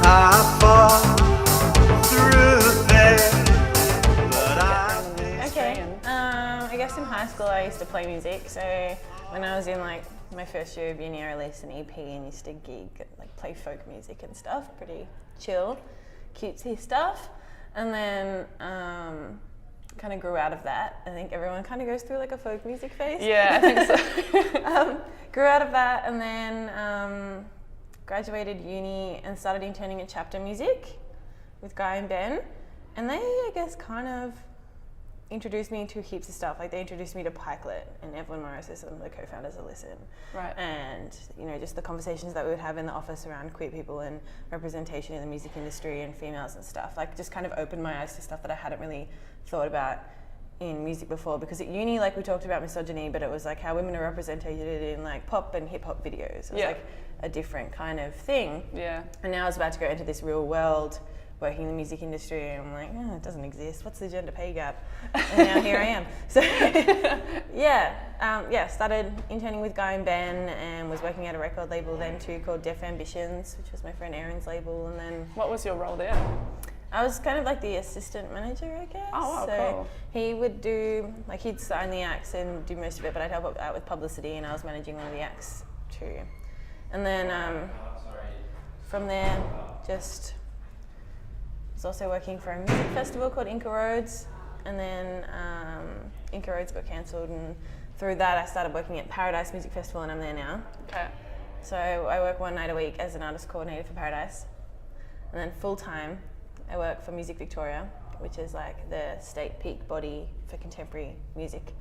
I fall through there, but Okay, I guess in high school I used to play music, so when I was in like my first year of uni I released an EP and used to gig, like play folk music and stuff, pretty chill, cutesy stuff, and then kind of grew out of that. I think everyone kind of goes through like a folk music phase. Yeah, I think so. Grew out of that and then graduated uni and started interning at Chapter Music with Guy and Ben, and they, I guess, kind of introduced me to heaps of stuff. Like they introduced me to Pikelet, and Evelyn Morris is one of the co-founders of Listen. Right. And you know, just the conversations that we would have in the office around queer people and representation in the music industry and females and stuff, like just kind of opened my eyes to stuff that I hadn't really thought about in music before, because at uni, like we talked about misogyny, but it was like how women are represented in like pop and hip hop videos. It was like a different kind of thing. Yeah. And now I was about to go into this real world working in the music industry, and I'm like, oh, it doesn't exist. What's the gender pay gap? And now here I am. So started interning with Guy and Ben, and was working at a record label then too called Deaf Ambitions, which was my friend Aaron's label. And then What was your role there? I was kind of like the assistant manager, I guess. Oh, wow, so cool. he would do, like he'd sign the acts and do most of it, but I'd help out with publicity, and I was managing one of the acts too. And then from there, just was also working for a music festival called Inca Roads, and then Inca Roads got cancelled, and through that I started working at Paradise Music Festival, and I'm there now. Okay. So I work one night a week as an artist coordinator for Paradise, and then full time I work for Music Victoria, which is like the state peak body for contemporary music,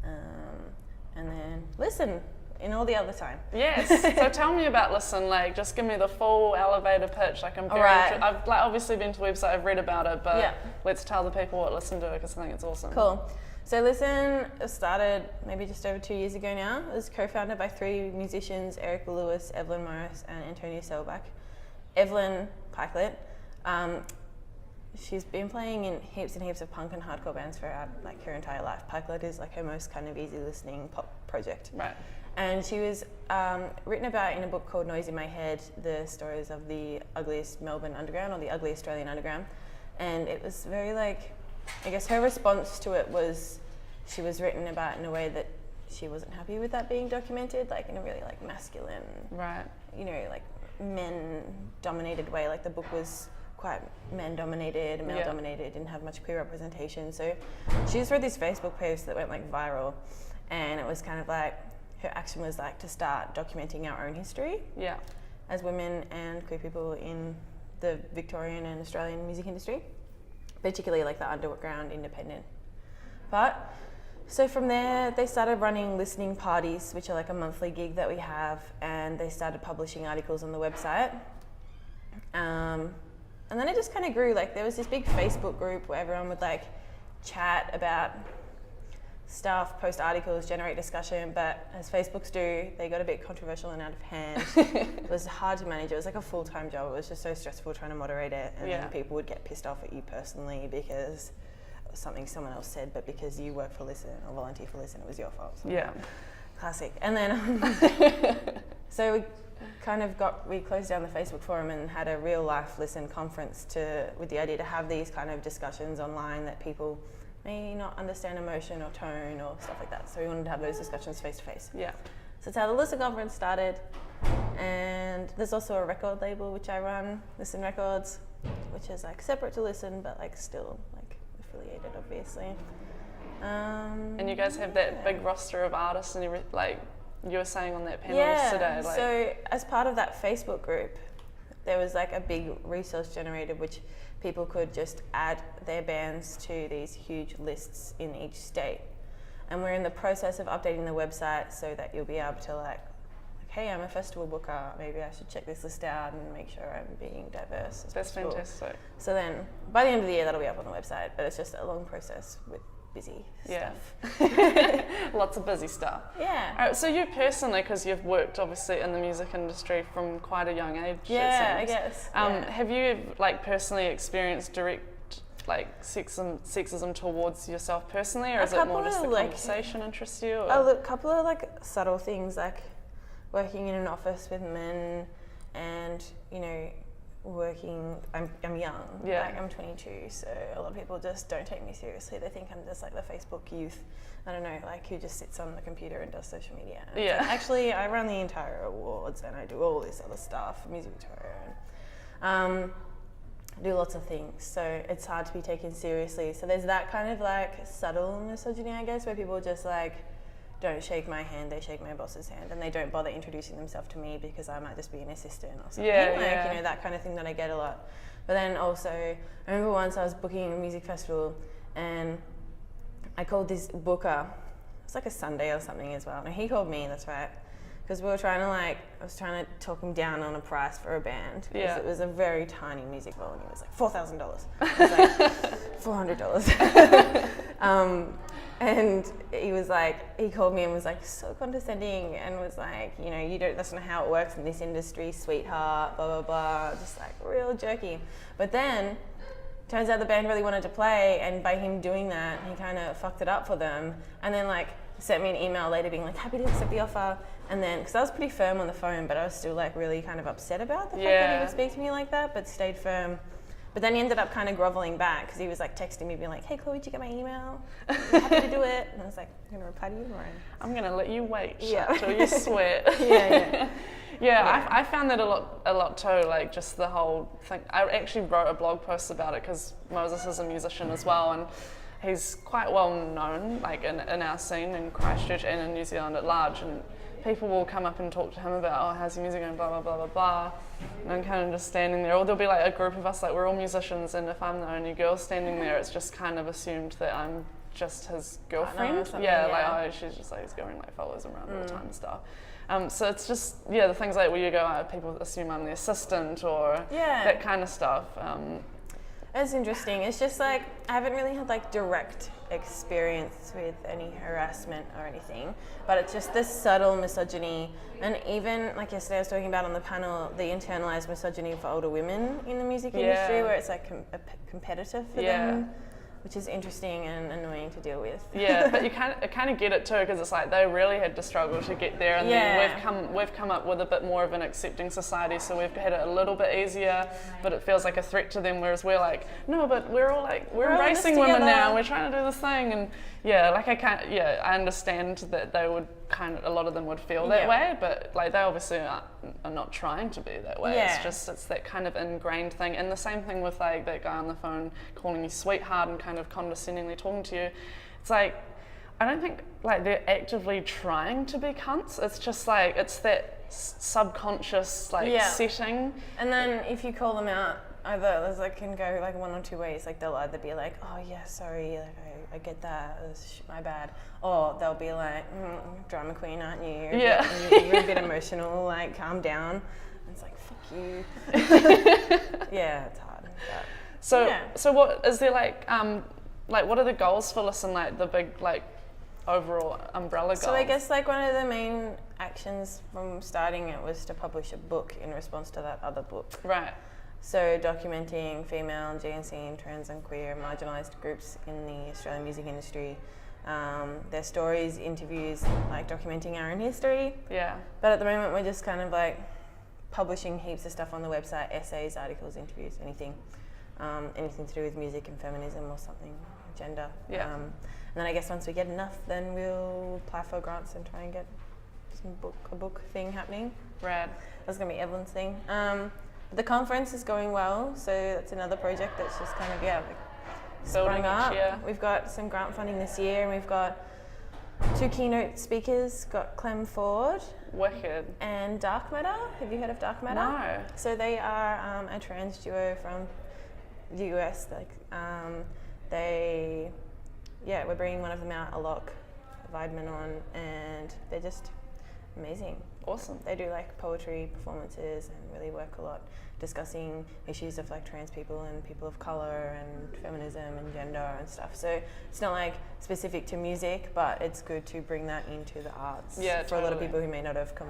and then Listen in all the other time. Yes. So tell me about Listen. Like, just give me the full elevator pitch. Like, I'm very. Right. I've like obviously been to the website. I've read about it, but Yeah. let's tell the people what Listen do, because I think it's awesome. Cool. So Listen started maybe just over 2 years ago now. It was co-founded by 3 musicians: Eric Lewis, Evelyn Morris, and Antonia Selbach. Evelyn Pikelet. She's been playing in heaps and heaps of punk and hardcore bands for like her entire life. Pikelet is like her most kind of easy listening pop project. Right. And she was written about in a book called Noise in My Head, the stories of the ugliest Melbourne underground, or the ugly Australian underground. And it was very like, I guess her response to it was, she was written about in a way that she wasn't happy with that being documented, like in a really like masculine, Right. you know, like men dominated way. Like the book was quite men dominated and male dominated, didn't have much queer representation. So she just wrote this Facebook post that went like viral, and it was kind of like, her action was like to start documenting our own history Yeah. as women and queer people in the Victorian and Australian music industry, particularly like the underground independent part. So from there, they started running listening parties, which are like a monthly gig that we have, and they started publishing articles on the website. And then it just kind of grew. Like there was this big Facebook group where everyone would like chat about stuff, post articles, generate discussion, but as Facebooks do, they got a bit controversial and out of hand. It was hard to manage. It was like a full-time job. It was just so stressful trying to moderate it, and then people would get pissed off at you personally because it was something someone else said, but because you work for Listen or volunteer for Listen, it was your fault. So Yeah. classic. And then so we closed down the Facebook forum and had a real life Listen conference with the idea to have these kind of discussions online that people may not understand emotion or tone or stuff like that. So we wanted to have those discussions face to face. Yeah. So that's how the Listen conference started. And there's also a record label which I run, Listen Records, which is like separate to Listen, but like still like affiliated, obviously. And you guys have that big roster of artists, and like you were saying on that panel Yeah. today. Like, So as part of that Facebook group, there was like a big resource generated which people could just add their bands to these huge lists in each state. And we're in the process of updating the website so that you'll be able to like, hey, I'm a festival booker, maybe I should check this list out and make sure I'm being diverse as that's possible. fantastic. So then by the end of the year that'll be up on the website, but it's just a long process with busy stuff. Lots of busy stuff. Yeah. All right, so you personally, because you've worked obviously in the music industry from quite a young age. Yeah, it I seems. guess. Have you like personally experienced direct like sexism towards yourself personally, or is it more just the conversation interests you? Or? A couple of like subtle things, like working in an office with men and, you know, working. I'm young. Yeah. Like, I'm 22, so a lot of people just don't take me seriously. They think I'm just like the Facebook youth. I don't know, like who just sits on the computer and does social media. And it's like, actually, I run the entire awards and I do all this other stuff, Music Victoria, and do lots of things. So it's hard to be taken seriously. So there's that kind of like subtle misogyny, I guess, where people just like don't shake my hand, they shake my boss's hand, and they don't bother introducing themselves to me because I might just be an assistant or something. You know, that kind of thing that I get a lot. But then also, I remember once I was booking a music festival and I called this booker. It's like a Sunday or something as well. And he called me, that's right. Because we were trying to I was trying to talk him down on a price for a band. Because it was a very tiny music venue. It was like $4,000. I was like, $400. And he was like, he called me and was like so condescending and was like, you know, that's not how it works in this industry, sweetheart, blah, blah, blah. Just like real jerky. But then, turns out the band really wanted to play, and by him doing that, he kind of fucked it up for them. And then like sent me an email later being like, happy to accept the offer. And then, because I was pretty firm on the phone, but I was still like really kind of upset about the fact that he would speak to me like that, but stayed firm. But then he ended up kind of groveling back because he was like texting me being like, hey Chloe, did you get my email? I'm happy to do it. And I was like, I'm going to reply to you tomorrow. I'm going to let you wait till you sweat. I found that a lot too, like just the whole thing. I actually wrote a blog post about it because Moses is a musician as well, and he's quite well known like in our scene in Christchurch and in New Zealand at large, and people will come up and talk to him about, how's your music going, blah, blah, blah, blah, blah. And I'm kind of just standing there. Or there'll be like a group of us, like we're all musicians, and if I'm the only girl standing there, it's just kind of assumed that I'm just his girlfriend. She's just like, he's going like follows him around all the time and stuff. So it's just, the things like where you go, people assume I'm the assistant or that kind of stuff. It's interesting. It's just like, I haven't really had like direct experience with any harassment or anything, but it's just this subtle misogyny. And even like yesterday I was talking about on the panel, the internalized misogyny for older women in the music industry, where it's like competitive for them, which is interesting and annoying to deal with. But you kind of get it too, because it's like they really had to struggle to get there, and then we've come up with a bit more of an accepting society, so we've had it a little bit easier, but it feels like a threat to them, whereas we're like, no, but we're all like, we're embracing women now, we're trying to do this thing, and I understand that they would a lot of them would feel that way, but like they obviously are not trying to be that way. It's that kind of ingrained thing. And the same thing with like that guy on the phone calling you sweetheart and kind of condescendingly talking to you. It's like, I don't think like they're actively trying to be cunts. It's just like, it's that subconscious like setting. And then if you call them out, either it can go like one or two ways. Like they'll either be like, oh yeah, sorry, like I get that, it was my bad. Or they'll be like, drama queen, aren't you? You're a bit emotional, like calm down. And it's like, fuck you. It's hard. But, so what is there like what are the goals for Listen, like the big like overall umbrella goals? So I guess like one of the main actions from starting it was to publish a book in response to that other book. Right. So documenting female, GNC, trans and queer marginalised groups in the Australian music industry, their stories, interviews, like documenting our own history. But at the moment we're just kind of like publishing heaps of stuff on the website, essays, articles, interviews, anything to do with music and feminism or something, gender. And then I guess once we get enough, then we'll apply for grants and try and get a book thing happening. Rad. That's gonna be Evelyn's thing. The conference is going well, so that's another project that's just kind of sprung up. We've got some grant funding this year, and we've got 2 keynote speakers. Got Clem Ford, wicked, and Dark Matter. Have you heard of Dark Matter? No. So they are a trans duo from the US. We're bringing one of them out, Alok Weidman, on, and they're just amazing. Awesome. They do like poetry performances and really work a lot discussing issues of like trans people and people of color and feminism and gender and stuff. So it's not like specific to music, but it's good to bring that into the arts for a lot of people who may not have come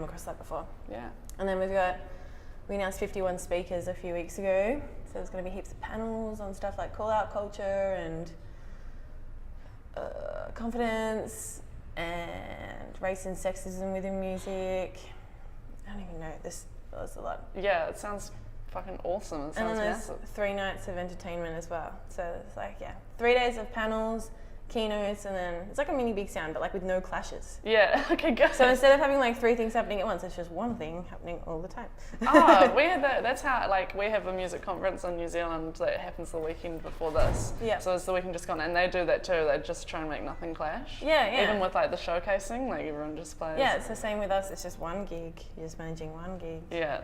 across that before. Yeah. And then we announced 51 speakers a few weeks ago. So there's going to be heaps of panels on stuff like call out culture and confidence and race and sexism within music. I don't even know, there's a lot. Yeah, it sounds fucking awesome. It And sounds then there's massive. 3 nights of entertainment as well. So it's like, 3 days of panels, keynotes, and then it's like a mini Big Sound, but like with no clashes. Yeah, okay, good. So instead of having like 3 things happening at once, it's just one thing happening all the time. We had that's how, like, we have a music conference in New Zealand that happens the weekend before this. Yeah. So it's the weekend just gone, and they do that too. They just try and make nothing clash. Yeah. Even with like the showcasing, like everyone just plays. Yeah, it's the same with us. It's just one gig. You're just managing one gig. Yeah.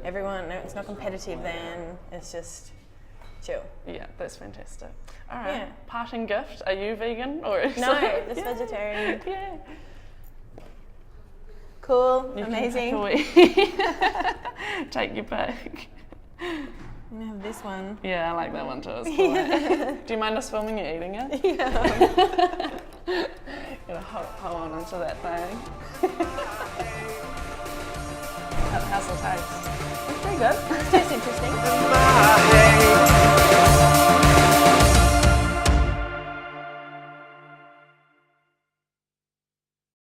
Everyone, no, it's not competitive then. It's just chill. Yeah, that's fantastic. All right. Yeah. Parting gift. Are you vegan or? No, just vegetarian. Yeah. Cool. You Amazing. Can take, take your pick. I'm gonna have this one. Yeah, I like that one too. It's cool. Eh? Do you mind us filming you eating it? Yeah. Gotta hold on into that thing. How's the taste? It's pretty good. It tastes interesting.